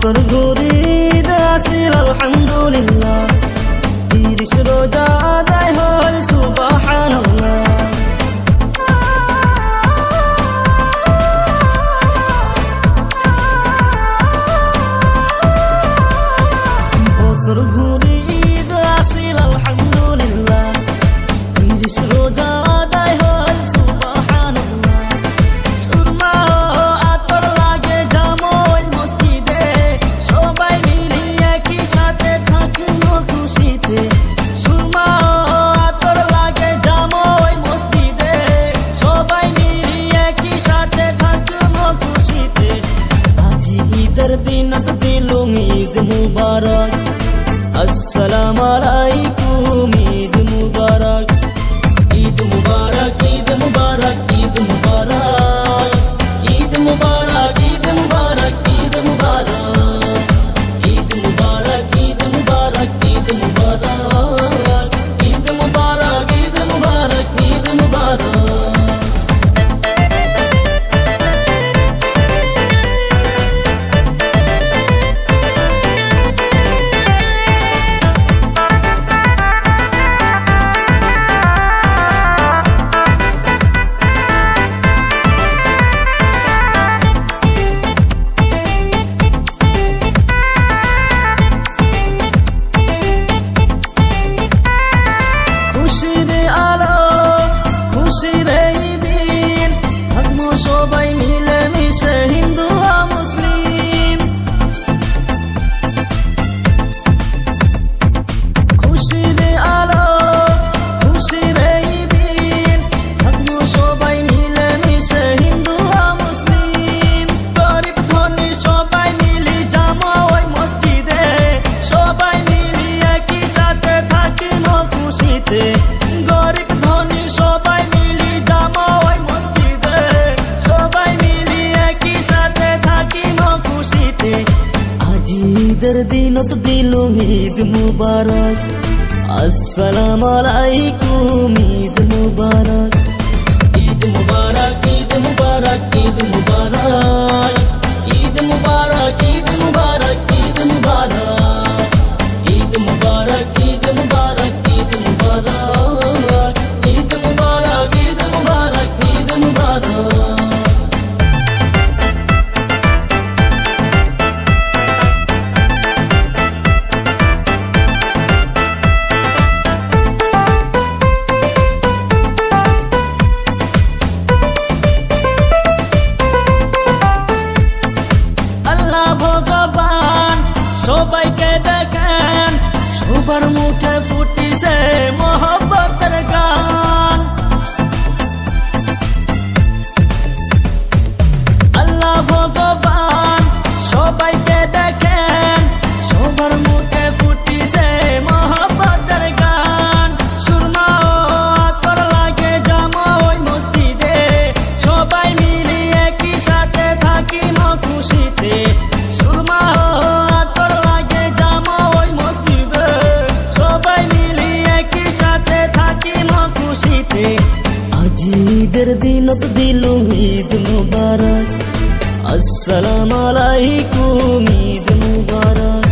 বছর ঘুরিদ আসিল আলহামদুলিল্লাহ 30 রোজা আদায় হল সুবহানাল্লাহ বছর ঘুরিদ আসিল আলহামদুলিল্লাহ 30 রোজা আদায় হল সুবহানাল্লাহ সুরমা আতর লাগে জামই মসজিদে সবাই মিলে একই সাথে থাকলো খুশিতে সুরমা আতর লাগে জামই মসজিদে সবাই মিলে একই সাথে থাকলো খুশিতে আজি ঈদের দিনত দিলুম ঈদ মুবারক আসসালামু আলাইকুম ঈদ মুবারক ঈদ মুবারক ঈদ মুবারক ঈদ মুবারক ঈদ মুবারক ঈদ মুবারক ঈদ মুবারক ঈদ মুবারক ঈদ মুবারক ঈদ মুবারক ঈদ মুবারক ঈদ মুবারক ঈদ মুবারক সবাই মিলে মিশে হিন্দু মুসলিম খুশির আলো খুশির দিন থাকবো সবাই মিলে মিশে হিন্দু মুসলিম গরিব ধনী সবাই মিলে যাবো ওই মসজিদে সবাই মিলে একই সাথে থাকিব খুশিতে গরিব ধনী সবাই মিলে যাবো ওই মসজিদে সবাই মিলে একই সাথে থাকিব খুশিতে আজি ঈদের দিনত দিলুম ঈদ মুবারক আসসালামু আলাইকুম ঈদ মুবারক ঈদ মুবারক ঈদ মুবারক ঈদ মুবারক ঈদ মুবারক ঈদ মুবারক ঈদ মুবারক ঈদ মুবারক ঈদ মুবারক ঈদ মুবারক ঈদ মুবারক ঈদ মুবারক ঈদ মুবারক ভগবান সবাইকে দেখেন সবার মুখে ফুটিছে মহব্বতের গান আল্লাহ ভগবান সবাইকে দেখেন সবার মুখে ফুটিছে মহব্বতের গান সুরমা আতর লাগে জামই মসজিদে সবাই মিলে একই সাথে থাকিব খুশিতে সুরমা আতর লাগে জামই মসজিদে সবাই মিলে একই সাথে থাকিব খুশিতে আজি ঈদের দিনত দিলুম ঈদ মুবারক আসসালামু আলাইকুম ঈদ মুবারক